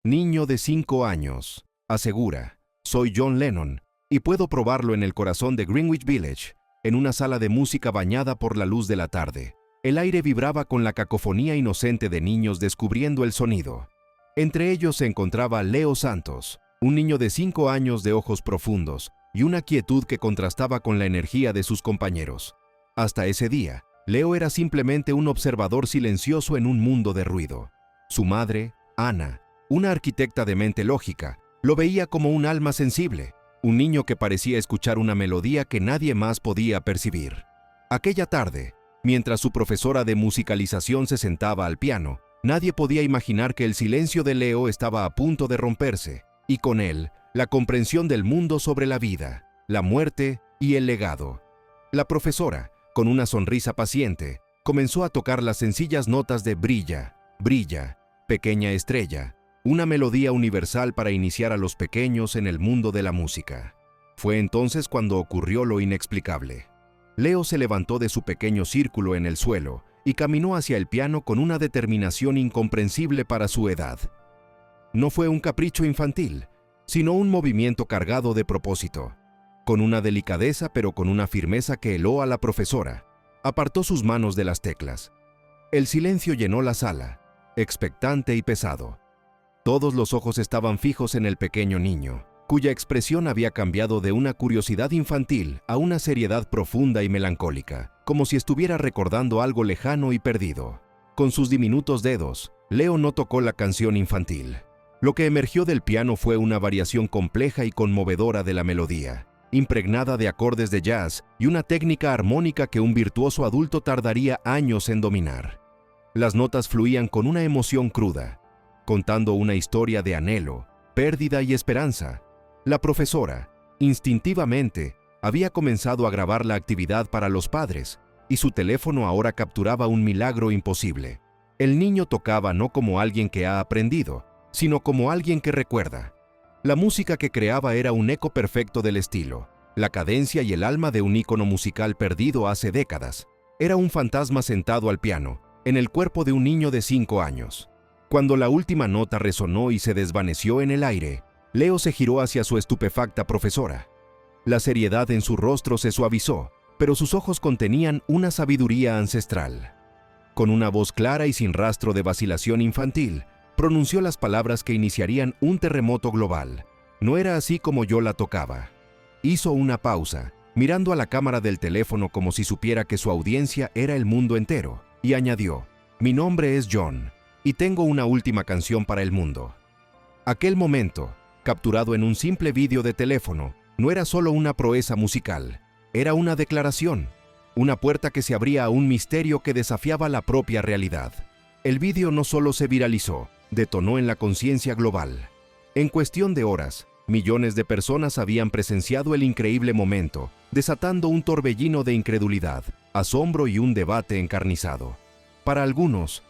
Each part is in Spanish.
Niño de 5 años, asegura, soy John Lennon y puedo probarlo en el corazón de Greenwich Village, en una sala de música bañada por la luz de la tarde. El aire vibraba con la cacofonía inocente de niños descubriendo el sonido. Entre ellos se encontraba Leo Santos, un niño de 5 años de ojos profundos y una quietud que contrastaba con la energía de sus compañeros. Hasta ese día, Leo era simplemente un observador silencioso en un mundo de ruido. Su madre, Ana, una arquitecta de mente lógica, lo veía como un alma sensible, un niño que parecía escuchar una melodía que nadie más podía percibir. Aquella tarde, mientras su profesora de musicalización se sentaba al piano, nadie podía imaginar que el silencio de Leo estaba a punto de romperse, y con él, la comprensión del mundo sobre la vida, la muerte y el legado. La profesora, con una sonrisa paciente, comenzó a tocar las sencillas notas de Brilla, brilla, pequeña estrella, una melodía universal para iniciar a los pequeños en el mundo de la música. Fue entonces cuando ocurrió lo inexplicable. Leo se levantó de su pequeño círculo en el suelo y caminó hacia el piano con una determinación incomprensible para su edad. No fue un capricho infantil, sino un movimiento cargado de propósito. Con una delicadeza pero con una firmeza que heló a la profesora, apartó sus manos de las teclas. El silencio llenó la sala, expectante y pesado. Todos los ojos estaban fijos en el pequeño niño, cuya expresión había cambiado de una curiosidad infantil a una seriedad profunda y melancólica, como si estuviera recordando algo lejano y perdido. Con sus diminutos dedos, Leo no tocó la canción infantil. Lo que emergió del piano fue una variación compleja y conmovedora de la melodía, impregnada de acordes de jazz y una técnica armónica que un virtuoso adulto tardaría años en dominar. Las notas fluían con una emoción cruda, contando una historia de anhelo, pérdida y esperanza. La profesora, instintivamente, había comenzado a grabar la actividad para los padres, y su teléfono ahora capturaba un milagro imposible. El niño tocaba no como alguien que ha aprendido, sino como alguien que recuerda. La música que creaba era un eco perfecto del estilo, la cadencia y el alma de un ícono musical perdido hace décadas. Era un fantasma sentado al piano, en el cuerpo de un niño de 5 años. Cuando la última nota resonó y se desvaneció en el aire, Leo se giró hacia su estupefacta profesora. La seriedad en su rostro se suavizó, pero sus ojos contenían una sabiduría ancestral. Con una voz clara y sin rastro de vacilación infantil, pronunció las palabras que iniciarían un terremoto global. No era así como yo la tocaba. Hizo una pausa, mirando a la cámara del teléfono como si supiera que su audiencia era el mundo entero, y añadió, mi nombre es John, y tengo una última canción para el mundo. Aquel momento, capturado en un simple vídeo de teléfono, no era solo una proeza musical, era una declaración, una puerta que se abría a un misterio que desafiaba la propia realidad. El vídeo no solo se viralizó, detonó en la conciencia global. En cuestión de horas, millones de personas habían presenciado el increíble momento, desatando un torbellino de incredulidad, asombro y un debate encarnizado. Para algunos,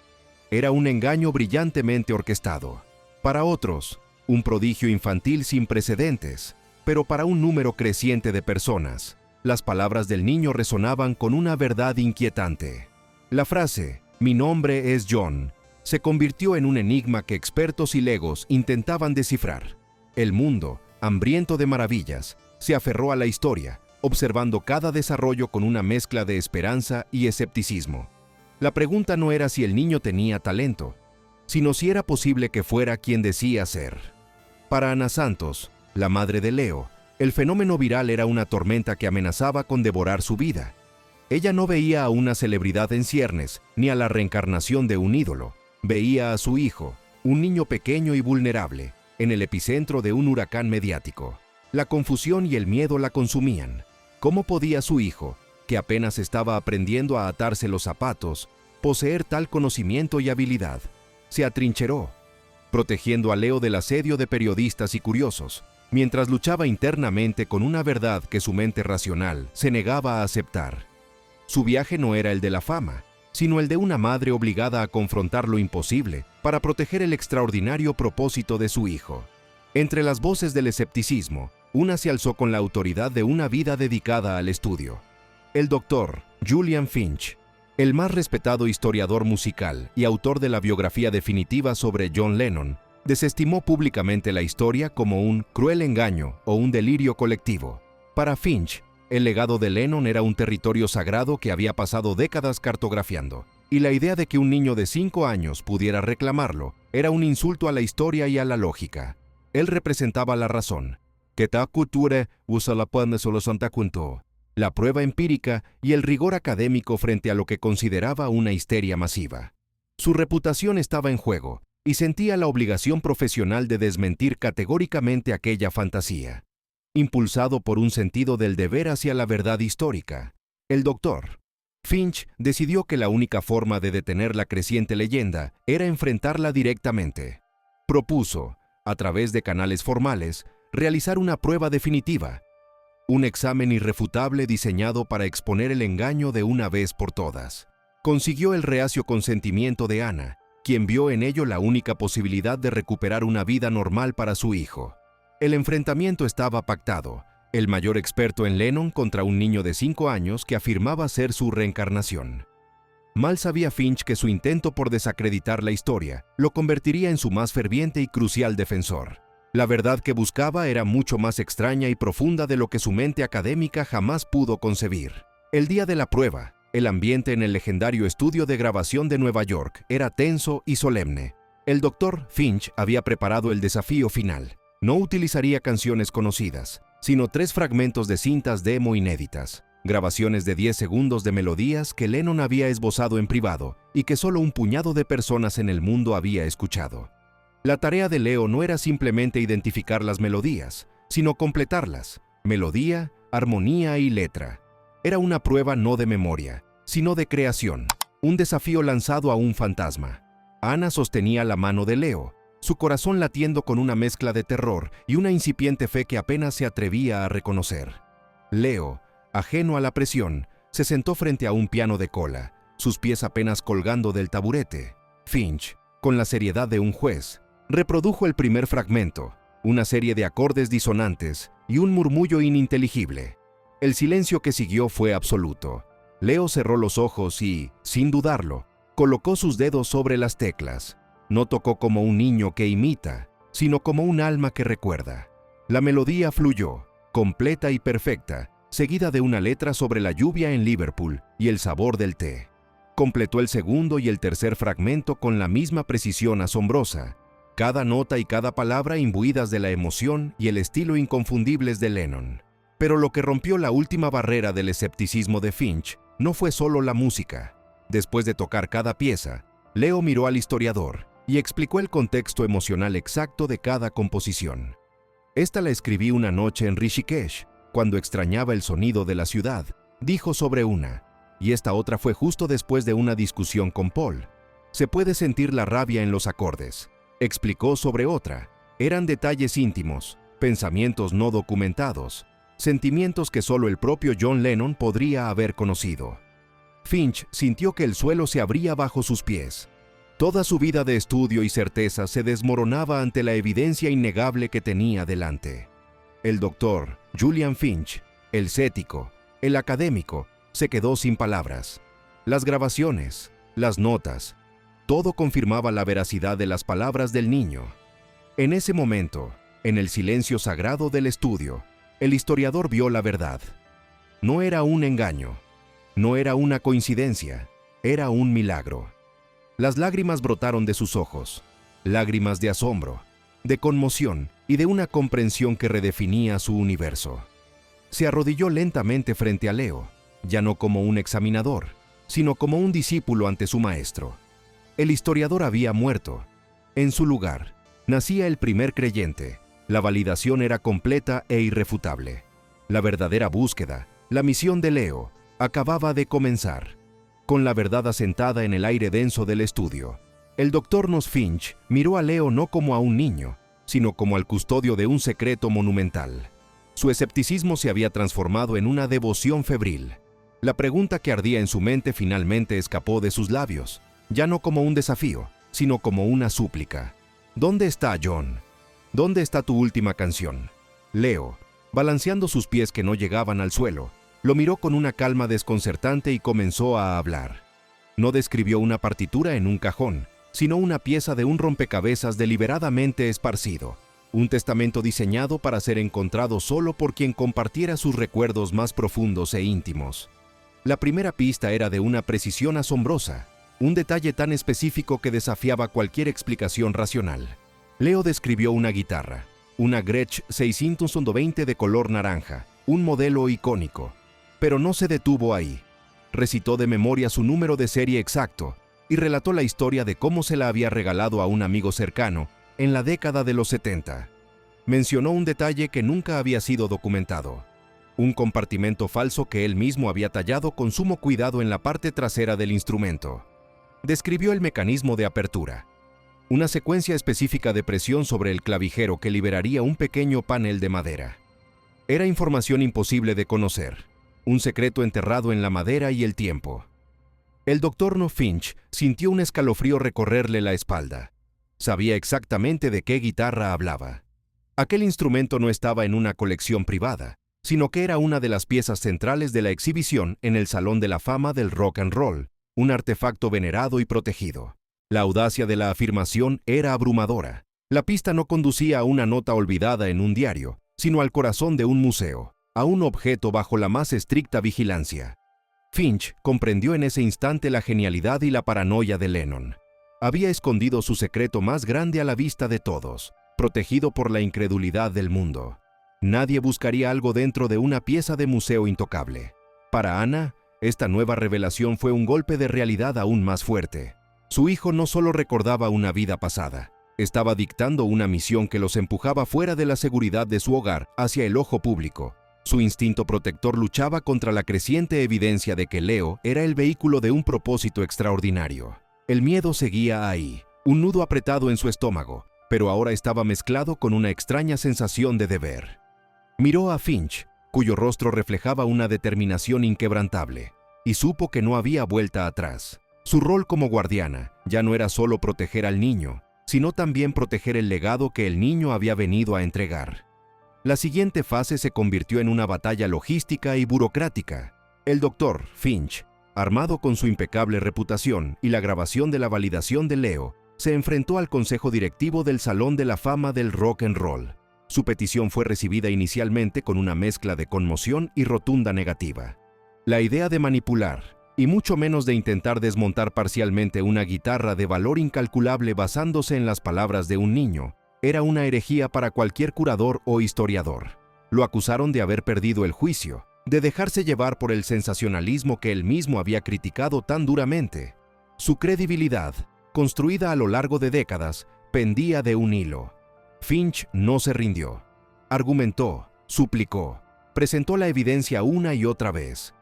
era un engaño brillantemente orquestado. Para otros, un prodigio infantil sin precedentes. Pero para un número creciente de personas, las palabras del niño resonaban con una verdad inquietante. La frase, mi nombre es John, se convirtió en un enigma que expertos y legos intentaban descifrar. El mundo, hambriento de maravillas, se aferró a la historia, observando cada desarrollo con una mezcla de esperanza y escepticismo. La pregunta no era si el niño tenía talento, sino si era posible que fuera quien decía ser. Para Ana Santos, la madre de Leo, el fenómeno viral era una tormenta que amenazaba con devorar su vida. Ella no veía a una celebridad en ciernes, ni a la reencarnación de un ídolo. Veía a su hijo, un niño pequeño y vulnerable, en el epicentro de un huracán mediático. La confusión y el miedo la consumían. ¿Cómo podía su hijo, que apenas estaba aprendiendo a atarse los zapatos, poseer tal conocimiento y habilidad? Se atrincheró, protegiendo a Leo del asedio de periodistas y curiosos, mientras luchaba internamente con una verdad que su mente racional se negaba a aceptar. Su viaje no era el de la fama, sino el de una madre obligada a confrontar lo imposible para proteger el extraordinario propósito de su hijo. Entre las voces del escepticismo, una se alzó con la autoridad de una vida dedicada al estudio. El doctor Julian Finch, el más respetado historiador musical y autor de la biografía definitiva sobre John Lennon, Desestimó públicamente la historia como un cruel engaño o un delirio colectivo. Para Finch, el legado de Lennon era un territorio sagrado que había pasado décadas cartografiando, y la idea de que un niño de 5 años pudiera reclamarlo era un insulto a la historia y a la lógica. Él representaba la razón, que ta cultura usa la pone solo santa junto, la prueba empírica y el rigor académico frente a lo que consideraba una histeria masiva. Su reputación estaba en juego, y sentía la obligación profesional de desmentir categóricamente aquella fantasía. Impulsado por un sentido del deber hacia la verdad histórica, el Dr. Finch decidió que la única forma de detener la creciente leyenda era enfrentarla directamente. Propuso, a través de canales formales, realizar una prueba definitiva, un examen irrefutable diseñado para exponer el engaño de una vez por todas. Consiguió el reacio consentimiento de Anna, quien vio en ello la única posibilidad de recuperar una vida normal para su hijo. El enfrentamiento estaba pactado, el mayor experto en Lennon contra un niño de 5 años que afirmaba ser su reencarnación. Mal sabía Finch que su intento por desacreditar la historia lo convertiría en su más ferviente y crucial defensor. La verdad que buscaba era mucho más extraña y profunda de lo que su mente académica jamás pudo concebir. El día de la prueba, el ambiente en el legendario estudio de grabación de Nueva York era tenso y solemne. El Dr. Finch había preparado el desafío final. No utilizaría canciones conocidas, sino 3 fragmentos de cintas demo inéditas, grabaciones de 10 segundos de melodías que Lennon había esbozado en privado y que solo un puñado de personas en el mundo había escuchado. La tarea de Leo no era simplemente identificar las melodías, sino completarlas, melodía, armonía y letra. Era una prueba no de memoria, sino de creación, un desafío lanzado a un fantasma. Anna sostenía la mano de Leo, su corazón latiendo con una mezcla de terror y una incipiente fe que apenas se atrevía a reconocer. Leo, ajeno a la presión, se sentó frente a un piano de cola, sus pies apenas colgando del taburete. Finch, con la seriedad de un juez, reprodujo el primer fragmento, una serie de acordes disonantes y un murmullo ininteligible. El silencio que siguió fue absoluto. Leo cerró los ojos y, sin dudarlo, colocó sus dedos sobre las teclas. No tocó como un niño que imita, sino como un alma que recuerda. La melodía fluyó, completa y perfecta, seguida de una letra sobre la lluvia en Liverpool y el sabor del té. Completó el segundo y el tercer fragmento con la misma precisión asombrosa, cada nota y cada palabra imbuidas de la emoción y el estilo inconfundibles de Lennon. Pero lo que rompió la última barrera del escepticismo de Finch no fue solo la música. Después de tocar cada pieza, Leo miró al historiador y explicó el contexto emocional exacto de cada composición. Esta la escribí una noche en Rishikesh, cuando extrañaba el sonido de la ciudad, dijo sobre una, y esta otra fue justo después de una discusión con Paul. Se puede sentir la rabia en los acordes. Explicó sobre otra, eran detalles íntimos, pensamientos no documentados, sentimientos que solo el propio John Lennon podría haber conocido. Finch sintió que el suelo se abría bajo sus pies. Toda su vida de estudio y certeza se desmoronaba ante la evidencia innegable que tenía delante. El doctor Julian Finch, el cético, el académico, se quedó sin palabras. Las grabaciones, las notas, todo confirmaba la veracidad de las palabras del niño. En ese momento, en el silencio sagrado del estudio, el historiador vio la verdad. No era un engaño, no era una coincidencia, era un milagro. Las lágrimas brotaron de sus ojos, lágrimas de asombro, de conmoción y de una comprensión que redefinía su universo. Se arrodilló lentamente frente a Leo, ya no como un examinador, sino como un discípulo ante su maestro. El historiador había muerto. En su lugar, nacía el primer creyente. La validación era completa e irrefutable. La verdadera búsqueda, la misión de Leo, acababa de comenzar. Con la verdad asentada en el aire denso del estudio, el Dr. Finch miró a Leo no como a un niño, sino como al custodio de un secreto monumental. Su escepticismo se había transformado en una devoción febril. La pregunta que ardía en su mente finalmente escapó de sus labios, ya no como un desafío, sino como una súplica. ¿Dónde está John? ¿Dónde está tu última canción? Leo, balanceando sus pies que no llegaban al suelo, lo miró con una calma desconcertante y comenzó a hablar. No describió una partitura en un cajón, sino una pieza de un rompecabezas deliberadamente esparcido, un testamento diseñado para ser encontrado solo por quien compartiera sus recuerdos más profundos e íntimos. La primera pista era de una precisión asombrosa, un detalle tan específico que desafiaba cualquier explicación racional. Leo describió una guitarra, una Gretsch 620 de color naranja, un modelo icónico. Pero no se detuvo ahí. Recitó de memoria su número de serie exacto y relató la historia de cómo se la había regalado a un amigo cercano en la década de los 70. Mencionó un detalle que nunca había sido documentado: un compartimento falso que él mismo había tallado con sumo cuidado en la parte trasera del instrumento. Describió el mecanismo de apertura, una secuencia específica de presión sobre el clavijero que liberaría un pequeño panel de madera. Era información imposible de conocer, un secreto enterrado en la madera y el tiempo. El Dr. No Finch sintió un escalofrío recorrerle la espalda. Sabía exactamente de qué guitarra hablaba. Aquel instrumento no estaba en una colección privada, sino que era una de las piezas centrales de la exhibición en el Salón de la Fama del Rock and Roll, un artefacto venerado y protegido. La audacia de la afirmación era abrumadora. La pista no conducía a una nota olvidada en un diario, sino al corazón de un museo, a un objeto bajo la más estricta vigilancia. Finch comprendió en ese instante la genialidad y la paranoia de Lennon. Había escondido su secreto más grande a la vista de todos, protegido por la incredulidad del mundo. Nadie buscaría algo dentro de una pieza de museo intocable. Para Anna, esta nueva revelación fue un golpe de realidad aún más fuerte. Su hijo no solo recordaba una vida pasada, estaba dictando una misión que los empujaba fuera de la seguridad de su hogar hacia el ojo público. Su instinto protector luchaba contra la creciente evidencia de que Leo era el vehículo de un propósito extraordinario. El miedo seguía ahí, un nudo apretado en su estómago, pero ahora estaba mezclado con una extraña sensación de deber. Miró a Finch, cuyo rostro reflejaba una determinación inquebrantable, y supo que no había vuelta atrás. Su rol como guardiana ya no era solo proteger al niño, sino también proteger el legado que el niño había venido a entregar. La siguiente fase se convirtió en una batalla logística y burocrática. El Dr. Finch, armado con su impecable reputación y la grabación de la validación de Leo, se enfrentó al consejo directivo del Salón de la Fama del Rock and Roll. Su petición fue recibida inicialmente con una mezcla de conmoción y rotunda negativa. La idea de manipular, y mucho menos de intentar desmontar parcialmente una guitarra de valor incalculable basándose en las palabras de un niño, era una herejía para cualquier curador o historiador. Lo acusaron de haber perdido el juicio, de dejarse llevar por el sensacionalismo que él mismo había criticado tan duramente. Su credibilidad, construida a lo largo de décadas, pendía de un hilo. Finch no se rindió. Argumentó, suplicó, presentó la evidencia una y otra vez.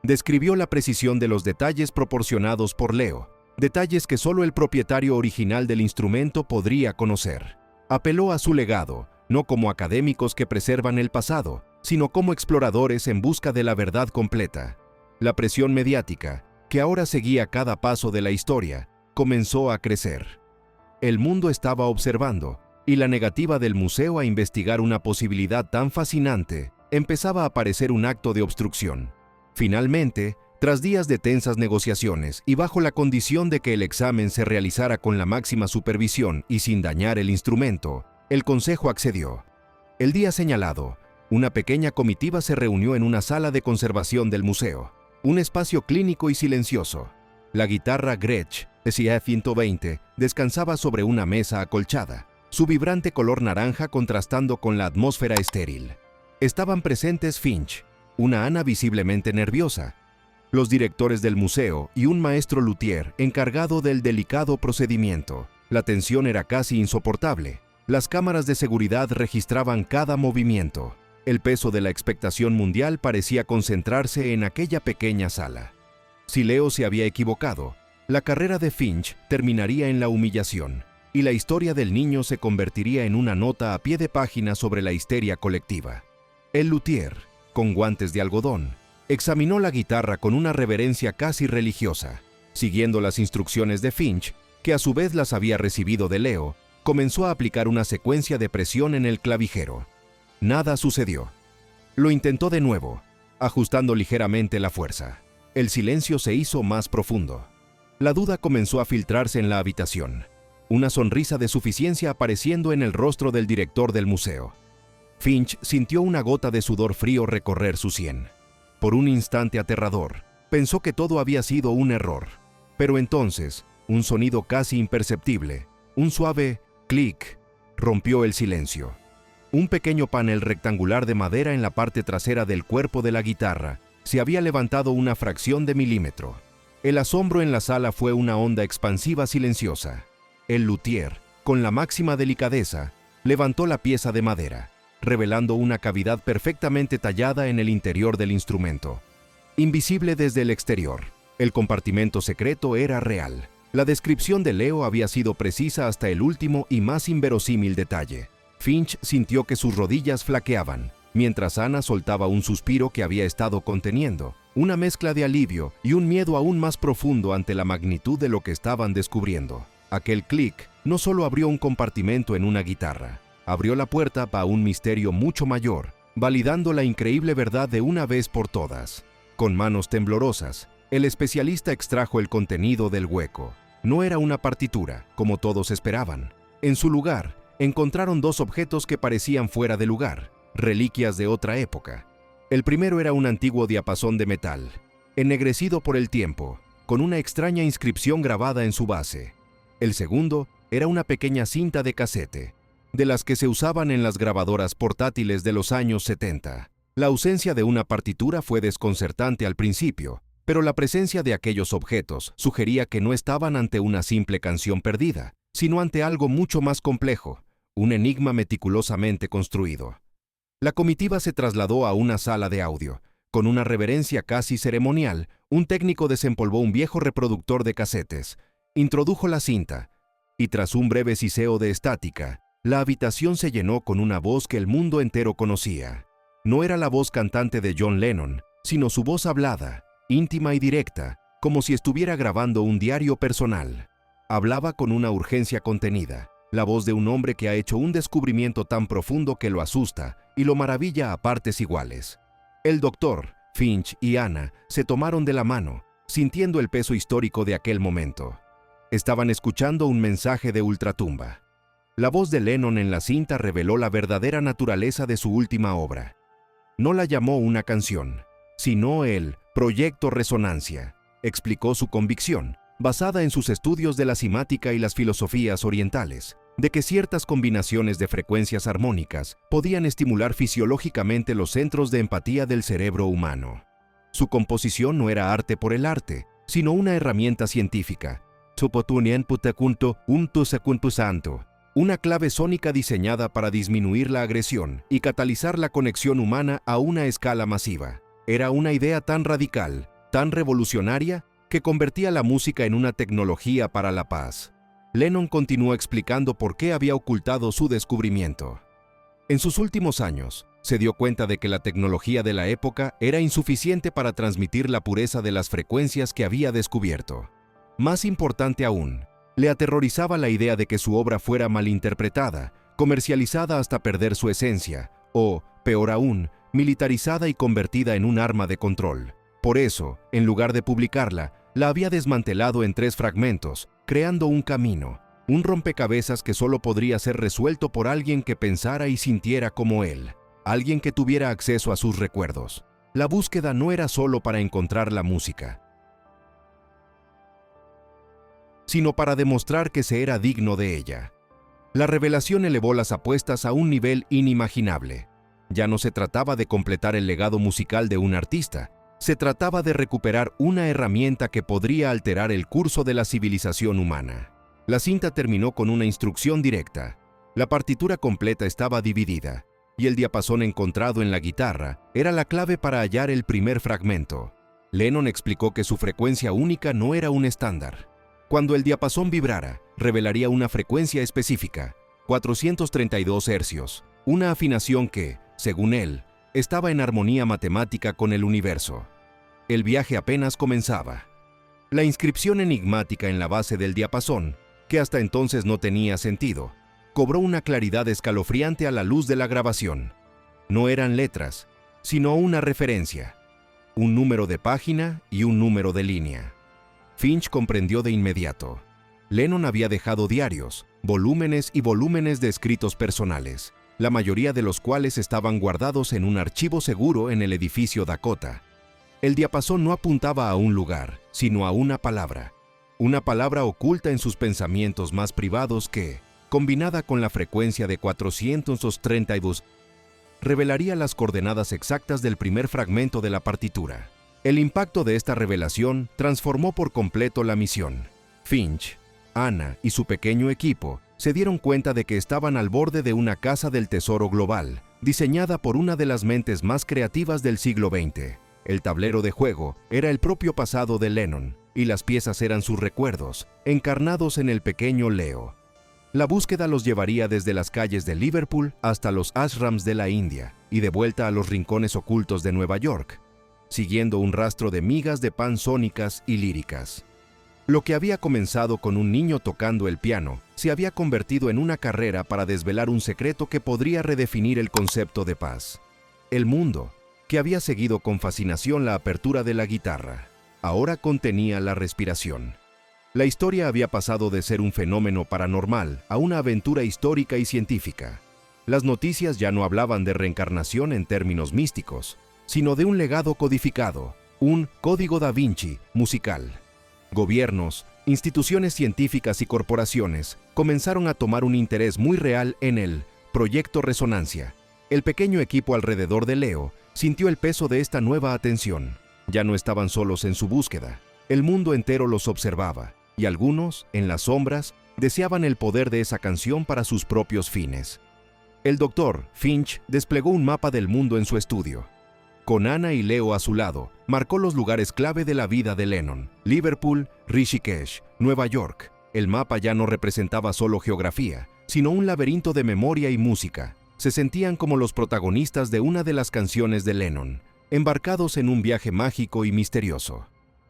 Describió la precisión de los detalles proporcionados por Leo, detalles que solo el propietario original del instrumento podría conocer. Apeló a su legado, no como académicos que preservan el pasado, sino como exploradores en busca de la verdad completa. La presión mediática, que ahora seguía cada paso de la historia, comenzó a crecer. El mundo estaba observando, y la negativa del museo a investigar una posibilidad tan fascinante empezaba a parecer un acto de obstrucción. Finalmente, tras días de tensas negociaciones y bajo la condición de que el examen se realizara con la máxima supervisión y sin dañar el instrumento, el consejo accedió. El día señalado, una pequeña comitiva se reunió en una sala de conservación del museo, un espacio clínico y silencioso. La guitarra Gretsch CF-120 descansaba sobre una mesa acolchada, su vibrante color naranja contrastando con la atmósfera estéril. Estaban presentes Finch, una Anna visiblemente nerviosa, los directores del museo y un maestro luthier encargado del delicado procedimiento. La tensión era casi insoportable. Las cámaras de seguridad registraban cada movimiento. El peso de la expectación mundial parecía concentrarse en aquella pequeña sala. Si Leo se había equivocado, la carrera de Finch terminaría en la humillación, y la historia del niño se convertiría en una nota a pie de página sobre la histeria colectiva. El luthier, con guantes de algodón, examinó la guitarra con una reverencia casi religiosa. Siguiendo las instrucciones de Finch, que a su vez las había recibido de Leo, comenzó a aplicar una secuencia de presión en el clavijero. Nada sucedió. Lo intentó de nuevo, ajustando ligeramente la fuerza. El silencio se hizo más profundo. La duda comenzó a filtrarse en la habitación, una sonrisa de suficiencia apareciendo en el rostro del director del museo. Finch sintió una gota de sudor frío recorrer su sien. Por un instante aterrador, pensó que todo había sido un error. Pero entonces, un sonido casi imperceptible, un suave clic, rompió el silencio. Un pequeño panel rectangular de madera en la parte trasera del cuerpo de la guitarra se había levantado una fracción de milímetro. El asombro en la sala fue una onda expansiva silenciosa. El luthier, con la máxima delicadeza, levantó la pieza de madera, revelando una cavidad perfectamente tallada en el interior del instrumento. Invisible desde el exterior, el compartimento secreto era real. La descripción de Leo había sido precisa hasta el último y más inverosímil detalle. Finch sintió que sus rodillas flaqueaban, mientras Anna soltaba un suspiro que había estado conteniendo, una mezcla de alivio y un miedo aún más profundo ante la magnitud de lo que estaban descubriendo. Aquel clic no solo abrió un compartimento en una guitarra, abrió la puerta para un misterio mucho mayor, validando la increíble verdad de una vez por todas. Con manos temblorosas, el especialista extrajo el contenido del hueco. No era una partitura, como todos esperaban. En su lugar, encontraron dos objetos que parecían fuera de lugar, reliquias de otra época. El primero era un antiguo diapasón de metal, ennegrecido por el tiempo, con una extraña inscripción grabada en su base. El segundo era una pequeña cinta de casete, de las que se usaban en las grabadoras portátiles de los años 70. La ausencia de una partitura fue desconcertante al principio, pero la presencia de aquellos objetos sugería que no estaban ante una simple canción perdida, sino ante algo mucho más complejo, un enigma meticulosamente construido. La comitiva se trasladó a una sala de audio. Con una reverencia casi ceremonial, un técnico desempolvó un viejo reproductor de casetes, introdujo la cinta, y tras un breve siseo de estática, la habitación se llenó con una voz que el mundo entero conocía. No era la voz cantante de John Lennon, sino su voz hablada, íntima y directa, como si estuviera grabando un diario personal. Hablaba con una urgencia contenida, la voz de un hombre que ha hecho un descubrimiento tan profundo que lo asusta y lo maravilla a partes iguales. El doctor, Finch y Anna se tomaron de la mano, sintiendo el peso histórico de aquel momento. Estaban escuchando un mensaje de ultratumba. La voz de Lennon en la cinta reveló la verdadera naturaleza de su última obra. No la llamó una canción, sino el Proyecto Resonancia. Explicó su convicción, basada en sus estudios de la cimática y las filosofías orientales, de que ciertas combinaciones de frecuencias armónicas podían estimular fisiológicamente los centros de empatía del cerebro humano. Su composición no era arte por el arte, sino una herramienta científica. Una clave sónica diseñada para disminuir la agresión y catalizar la conexión humana a una escala masiva. Era una idea tan radical, tan revolucionaria, que convertía la música en una tecnología para la paz. Lennon continuó explicando por qué había ocultado su descubrimiento. En sus últimos años, se dio cuenta de que la tecnología de la época era insuficiente para transmitir la pureza de las frecuencias que había descubierto. Más importante aún, le aterrorizaba la idea de que su obra fuera malinterpretada, comercializada hasta perder su esencia, o, peor aún, militarizada y convertida en un arma de control. Por eso, en lugar de publicarla, la había desmantelado en 3 fragmentos, creando un camino, un rompecabezas que solo podría ser resuelto por alguien que pensara y sintiera como él, alguien que tuviera acceso a sus recuerdos. La búsqueda no era solo para encontrar la música, sino para demostrar que se era digno de ella. La revelación elevó las apuestas a un nivel inimaginable. Ya no se trataba de completar el legado musical de un artista, se trataba de recuperar una herramienta que podría alterar el curso de la civilización humana. La cinta terminó con una instrucción directa. La partitura completa estaba dividida, y el diapasón encontrado en la guitarra era la clave para hallar el primer fragmento. Lennon explicó que su frecuencia única no era un estándar. Cuando el diapasón vibrara, revelaría una frecuencia específica, 432 hercios, una afinación que, según él, estaba en armonía matemática con el universo. El viaje apenas comenzaba. La inscripción enigmática en la base del diapasón, que hasta entonces no tenía sentido, cobró una claridad escalofriante a la luz de la grabación. No eran letras, sino una referencia, un número de página y un número de línea. Finch comprendió de inmediato. Lennon había dejado diarios, volúmenes y volúmenes de escritos personales, la mayoría de los cuales estaban guardados en un archivo seguro en el edificio Dakota. El diapasón no apuntaba a un lugar, sino a una palabra oculta en sus pensamientos más privados que, combinada con la frecuencia de 432, revelaría las coordenadas exactas del primer fragmento de la partitura. El impacto de esta revelación transformó por completo la misión. Finch, Anna y su pequeño equipo se dieron cuenta de que estaban al borde de una casa del tesoro global, diseñada por una de las mentes más creativas del siglo XX. El tablero de juego era el propio pasado de Lennon, y las piezas eran sus recuerdos, encarnados en el pequeño Leo. La búsqueda los llevaría desde las calles de Liverpool hasta los ashrams de la India y de vuelta a los rincones ocultos de Nueva York, siguiendo un rastro de migas de pan sónicas y líricas. Lo que había comenzado con un niño tocando el piano se había convertido en una carrera para desvelar un secreto que podría redefinir el concepto de paz. El mundo, que había seguido con fascinación la apertura de la guitarra, ahora contenía la respiración. La historia había pasado de ser un fenómeno paranormal a una aventura histórica y científica. Las noticias ya no hablaban de reencarnación en términos místicos, sino de un legado codificado, un código da Vinci musical. Gobiernos, instituciones científicas y corporaciones comenzaron a tomar un interés muy real en el Proyecto Resonancia. El pequeño equipo alrededor de Leo sintió el peso de esta nueva atención. Ya no estaban solos en su búsqueda. El mundo entero los observaba, y algunos, en las sombras, deseaban el poder de esa canción para sus propios fines. El doctor Finch desplegó un mapa del mundo en su estudio. Con Anna y Leo a su lado, marcó los lugares clave de la vida de Lennon: Liverpool, Rishikesh, Nueva York. El mapa ya no representaba solo geografía, sino un laberinto de memoria y música. Se sentían como los protagonistas de una de las canciones de Lennon, embarcados en un viaje mágico y misterioso.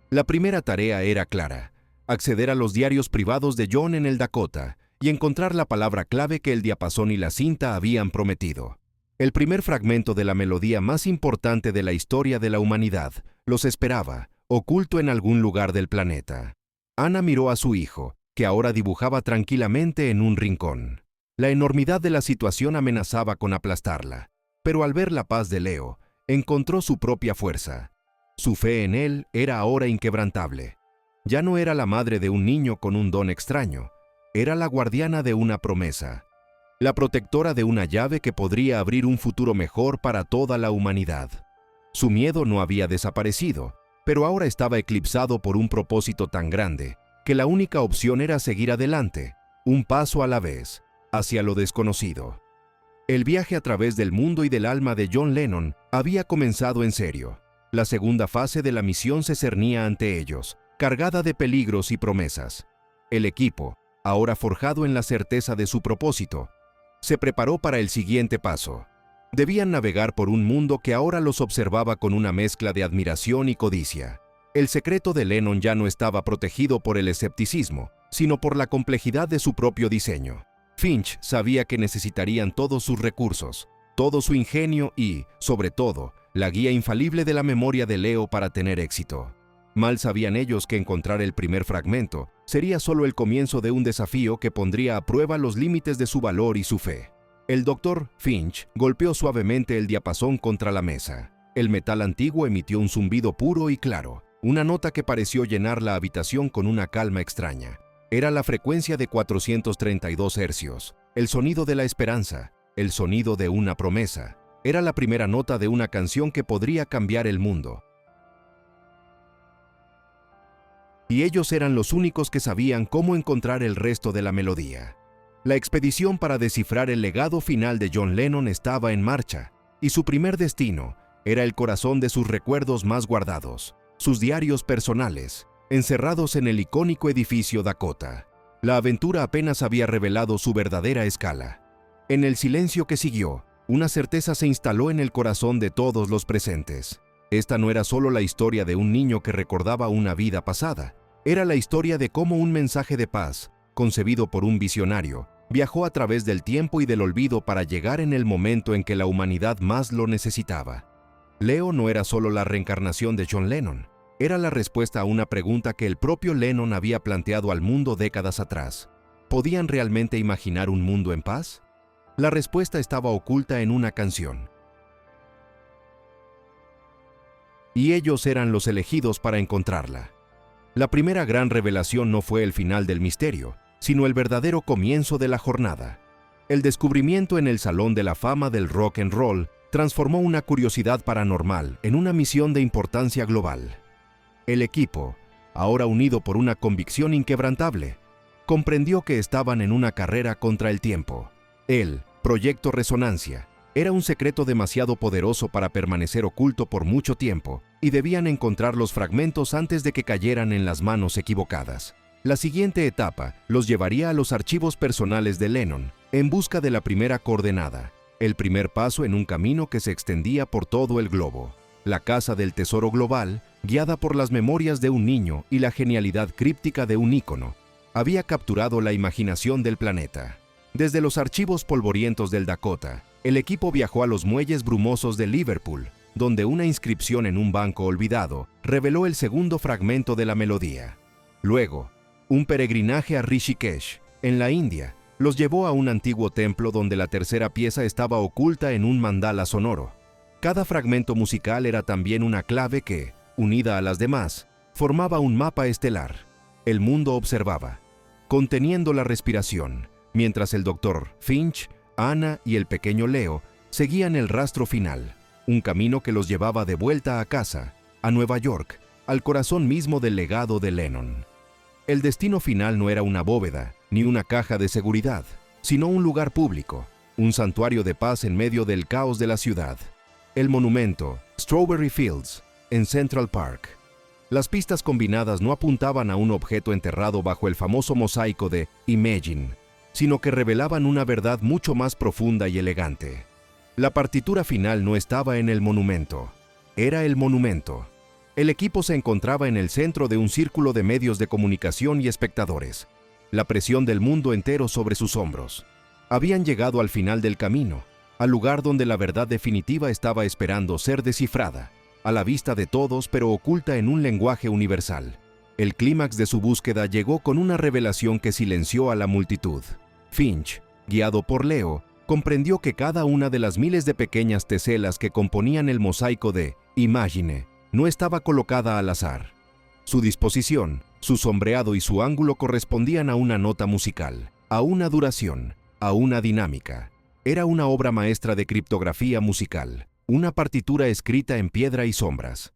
La primera tarea era clara: acceder a los diarios privados de John en el Dakota y encontrar la palabra clave que el diapasón y la cinta habían prometido. El primer fragmento de la melodía más importante de la historia de la humanidad los esperaba, oculto en algún lugar del planeta. Anna miró a su hijo, que ahora dibujaba tranquilamente en un rincón. La enormidad de la situación amenazaba con aplastarla, pero al ver la paz de Leo, encontró su propia fuerza. Su fe en él era ahora inquebrantable. Ya no era la madre de un niño con un don extraño, era la guardiana de una promesa, la protectora de una llave que podría abrir un futuro mejor para toda la humanidad. Su miedo no había desaparecido, pero ahora estaba eclipsado por un propósito tan grande que la única opción era seguir adelante, un paso a la vez, hacia lo desconocido. El viaje a través del mundo y del alma de John Lennon había comenzado en serio. La segunda fase de la misión se cernía ante ellos, cargada de peligros y promesas. El equipo, ahora forjado en la certeza de su propósito, se preparó para el siguiente paso. Debían navegar por un mundo que ahora los observaba con una mezcla de admiración y codicia. El secreto de Lennon ya no estaba protegido por el escepticismo, sino por la complejidad de su propio diseño. Finch sabía que necesitarían todos sus recursos, todo su ingenio y, sobre todo, la guía infalible de la memoria de Leo para tener éxito. Mal sabían ellos que encontrar el primer fragmento sería solo el comienzo de un desafío que pondría a prueba los límites de su valor y su fe. El doctor Finch golpeó suavemente el diapasón contra la mesa. El metal antiguo emitió un zumbido puro y claro, una nota que pareció llenar la habitación con una calma extraña. Era la frecuencia de 432 hercios, el sonido de la esperanza, el sonido de una promesa. Era la primera nota de una canción que podría cambiar el mundo. Y ellos eran los únicos que sabían cómo encontrar el resto de la melodía. La expedición para descifrar el legado final de John Lennon estaba en marcha, y su primer destino era el corazón de sus recuerdos más guardados, sus diarios personales, encerrados en el icónico edificio Dakota. La aventura apenas había revelado su verdadera escala. En el silencio que siguió, una certeza se instaló en el corazón de todos los presentes. Esta no era solo la historia de un niño que recordaba una vida pasada, era la historia de cómo un mensaje de paz, concebido por un visionario, viajó a través del tiempo y del olvido para llegar en el momento en que la humanidad más lo necesitaba. Leo no era solo la reencarnación de John Lennon, Era la respuesta a una pregunta que el propio Lennon había planteado al mundo décadas atrás. ¿Podían realmente imaginar un mundo en paz? La respuesta estaba oculta en una canción. Y ellos eran los elegidos para encontrarla. La primera gran revelación no fue el final del misterio, sino el verdadero comienzo de la jornada. El descubrimiento en el Salón de la Fama del Rock and Roll transformó una curiosidad paranormal en una misión de importancia global. El equipo, ahora unido por una convicción inquebrantable, comprendió que estaban en una carrera contra el tiempo. El Proyecto Resonancia era un secreto demasiado poderoso para permanecer oculto por mucho tiempo, y debían encontrar los fragmentos antes de que cayeran en las manos equivocadas. La siguiente etapa los llevaría a los archivos personales de Lennon, en busca de la primera coordenada, el primer paso en un camino que se extendía por todo el globo. La Casa del Tesoro Global, guiada por las memorias de un niño y la genialidad críptica de un ícono, había capturado la imaginación del planeta. Desde los archivos polvorientos del Dakota, el equipo viajó a los muelles brumosos de Liverpool, donde una inscripción en un banco olvidado reveló el segundo fragmento de la melodía. Luego, un peregrinaje a Rishikesh, en la India, los llevó a un antiguo templo donde la tercera pieza estaba oculta en un mandala sonoro. Cada fragmento musical era también una clave que, unida a las demás, formaba un mapa estelar. El mundo observaba, conteniendo la respiración, mientras el Dr. Finch, Anna y el pequeño Leo seguían el rastro final, un camino que los llevaba de vuelta a casa, a Nueva York, al corazón mismo del legado de Lennon. El destino final no era una bóveda, ni una caja de seguridad, sino un lugar público, un santuario de paz en medio del caos de la ciudad. El monumento, Strawberry Fields, en Central Park. Las pistas combinadas no apuntaban a un objeto enterrado bajo el famoso mosaico de Imagine, sino que revelaban una verdad mucho más profunda y elegante. La partitura final no estaba en el monumento, era el monumento. El equipo se encontraba en el centro de un círculo de medios de comunicación y espectadores, la presión del mundo entero sobre sus hombros. Habían llegado al final del camino, al lugar donde la verdad definitiva estaba esperando ser descifrada, a la vista de todos pero oculta en un lenguaje universal. El clímax de su búsqueda llegó con una revelación que silenció a la multitud. Finch, guiado por Leo, comprendió que cada una de las miles de pequeñas teselas que componían el mosaico de Imagine no estaba colocada al azar. Su disposición, su sombreado y su ángulo correspondían a una nota musical, a una duración, a una dinámica. Era una obra maestra de criptografía musical, una partitura escrita en piedra y sombras.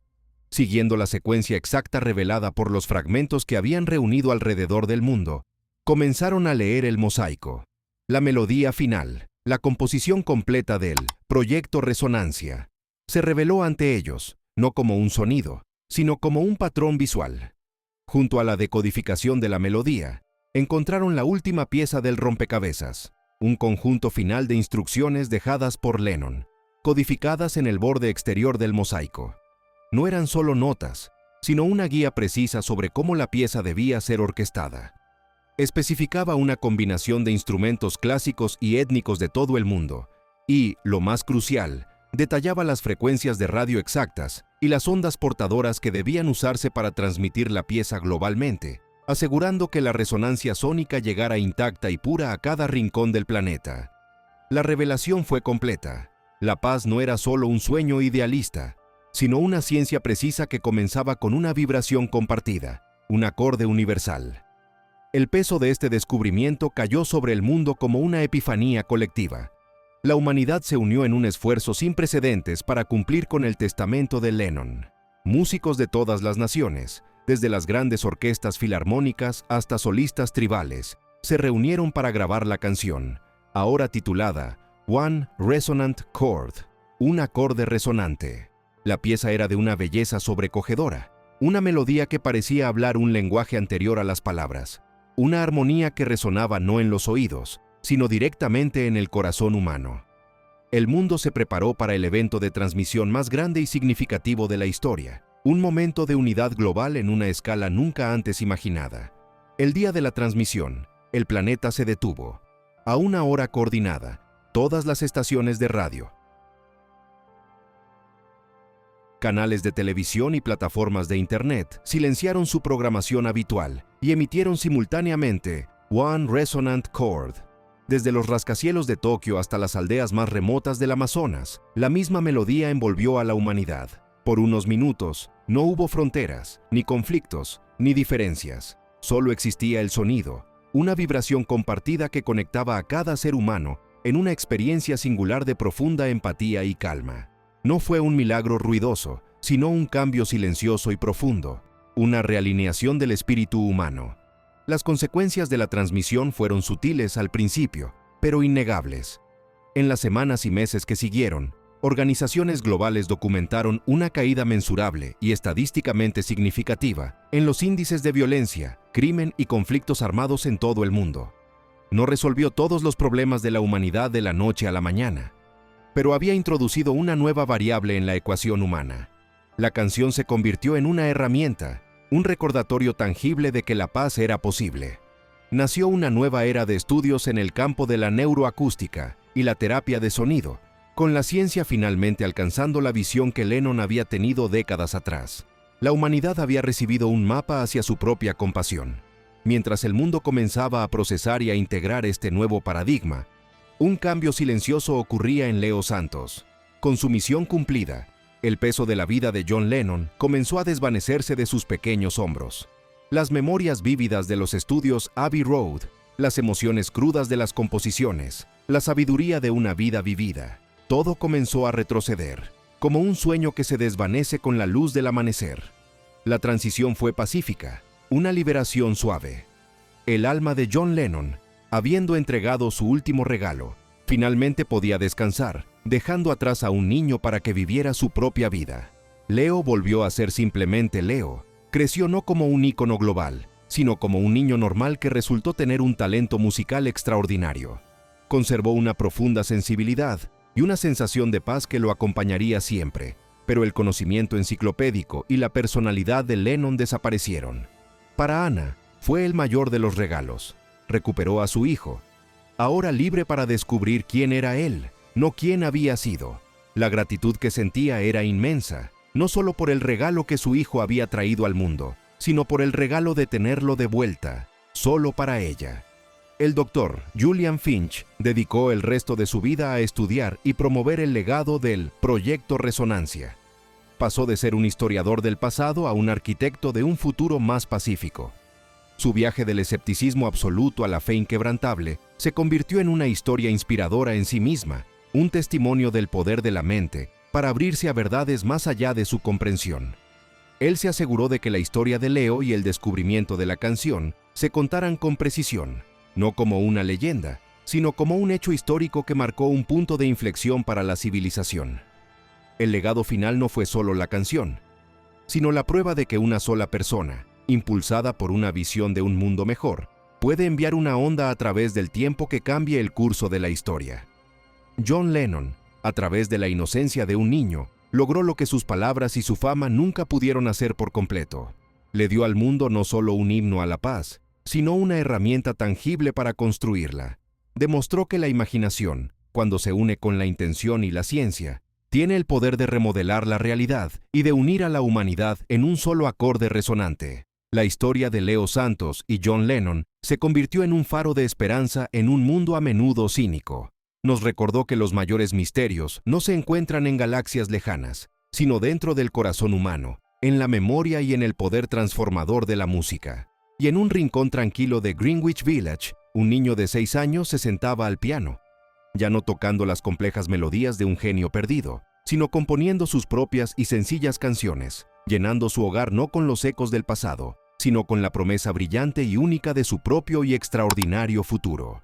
Siguiendo la secuencia exacta revelada por los fragmentos que habían reunido alrededor del mundo, comenzaron a leer el mosaico. La melodía final, la composición completa del Proyecto Resonancia, se reveló ante ellos, no como un sonido, sino como un patrón visual. Junto a la decodificación de la melodía, encontraron la última pieza del rompecabezas, un conjunto final de instrucciones dejadas por Lennon, codificadas en el borde exterior del mosaico. No eran solo notas, sino una guía precisa sobre cómo la pieza debía ser orquestada. Especificaba una combinación de instrumentos clásicos y étnicos de todo el mundo, y, lo más crucial, detallaba las frecuencias de radio exactas y las ondas portadoras que debían usarse para transmitir la pieza globalmente, asegurando que la resonancia sónica llegara intacta y pura a cada rincón del planeta. La revelación fue completa. La paz no era solo un sueño idealista, sino una ciencia precisa que comenzaba con una vibración compartida, un acorde universal. El peso de este descubrimiento cayó sobre el mundo como una epifanía colectiva. La humanidad se unió en un esfuerzo sin precedentes para cumplir con el testamento de Lennon. Músicos de todas las naciones, desde las grandes orquestas filarmónicas hasta solistas tribales, se reunieron para grabar la canción, ahora titulada One Resonant Chord, un acorde resonante. La pieza era de una belleza sobrecogedora, una melodía que parecía hablar un lenguaje anterior a las palabras, una armonía que resonaba no en los oídos, sino directamente en el corazón humano. El mundo se preparó para el evento de transmisión más grande y significativo de la historia, un momento de unidad global en una escala nunca antes imaginada. El día de la transmisión, el planeta se detuvo. A una hora coordinada, todas las estaciones de radio, Canales de televisión y plataformas de Internet silenciaron su programación habitual y emitieron simultáneamente One Resonant Chord. Desde los rascacielos de Tokio hasta las aldeas más remotas del Amazonas, la misma melodía envolvió a la humanidad. Por unos minutos, no hubo fronteras, ni conflictos, ni diferencias. Solo existía el sonido, una vibración compartida que conectaba a cada ser humano en una experiencia singular de profunda empatía y calma. No fue un milagro ruidoso, sino un cambio silencioso y profundo, una realineación del espíritu humano. Las consecuencias de la transmisión fueron sutiles al principio, pero innegables. En las semanas y meses que siguieron, organizaciones globales documentaron una caída mensurable y estadísticamente significativa en los índices de violencia, crimen y conflictos armados en todo el mundo. No resolvió todos los problemas de la humanidad de la noche a la mañana, pero había introducido una nueva variable en la ecuación humana. La canción se convirtió en una herramienta, un recordatorio tangible de que la paz era posible. Nació una nueva era de estudios en el campo de la neuroacústica y la terapia de sonido, con la ciencia finalmente alcanzando la visión que Lennon había tenido décadas atrás. La humanidad había recibido un mapa hacia su propia compasión. Mientras el mundo comenzaba a procesar y a integrar este nuevo paradigma, un cambio silencioso ocurría en Leo Santos. Con su misión cumplida, el peso de la vida de John Lennon comenzó a desvanecerse de sus pequeños hombros. Las memorias vívidas de los estudios Abbey Road, las emociones crudas de las composiciones, la sabiduría de una vida vivida, todo comenzó a retroceder, como un sueño que se desvanece con la luz del amanecer. La transición fue pacífica, una liberación suave. El alma de John Lennon, habiendo entregado su último regalo, finalmente podía descansar, dejando atrás a un niño para que viviera su propia vida. Leo volvió a ser simplemente Leo. Creció no como un ícono global, sino como un niño normal que resultó tener un talento musical extraordinario. Conservó una profunda sensibilidad y una sensación de paz que lo acompañaría siempre, pero el conocimiento enciclopédico y la personalidad de Lennon desaparecieron. Para Anna, fue el mayor de los regalos. Recuperó a su hijo, ahora libre para descubrir quién era él, no quién había sido. La gratitud que sentía era inmensa, no solo por el regalo que su hijo había traído al mundo, sino por el regalo de tenerlo de vuelta, solo para ella. El doctor Julian Finch dedicó el resto de su vida a estudiar y promover el legado del Proyecto Resonancia. Pasó de ser un historiador del pasado a un arquitecto de un futuro más pacífico. Su viaje del escepticismo absoluto a la fe inquebrantable se convirtió en una historia inspiradora en sí misma, un testimonio del poder de la mente para abrirse a verdades más allá de su comprensión. Él se aseguró de que la historia de Leo y el descubrimiento de la canción se contaran con precisión, no como una leyenda, sino como un hecho histórico que marcó un punto de inflexión para la civilización. El legado final no fue solo la canción, sino la prueba de que una sola persona, impulsada por una visión de un mundo mejor, puede enviar una onda a través del tiempo que cambie el curso de la historia. John Lennon, a través de la inocencia de un niño, logró lo que sus palabras y su fama nunca pudieron hacer por completo. Le dio al mundo no solo un himno a la paz, sino una herramienta tangible para construirla. Demostró que la imaginación, cuando se une con la intención y la ciencia, tiene el poder de remodelar la realidad y de unir a la humanidad en un solo acorde resonante. La historia de Leo Santos y John Lennon se convirtió en un faro de esperanza en un mundo a menudo cínico. Nos recordó que los mayores misterios no se encuentran en galaxias lejanas, sino dentro del corazón humano, en la memoria y en el poder transformador de la música. Y en un rincón tranquilo de Greenwich Village, un niño de 6 años se sentaba al piano, ya no tocando las complejas melodías de un genio perdido, sino componiendo sus propias y sencillas canciones, llenando su hogar no con los ecos del pasado, sino con la promesa brillante y única de su propio y extraordinario futuro.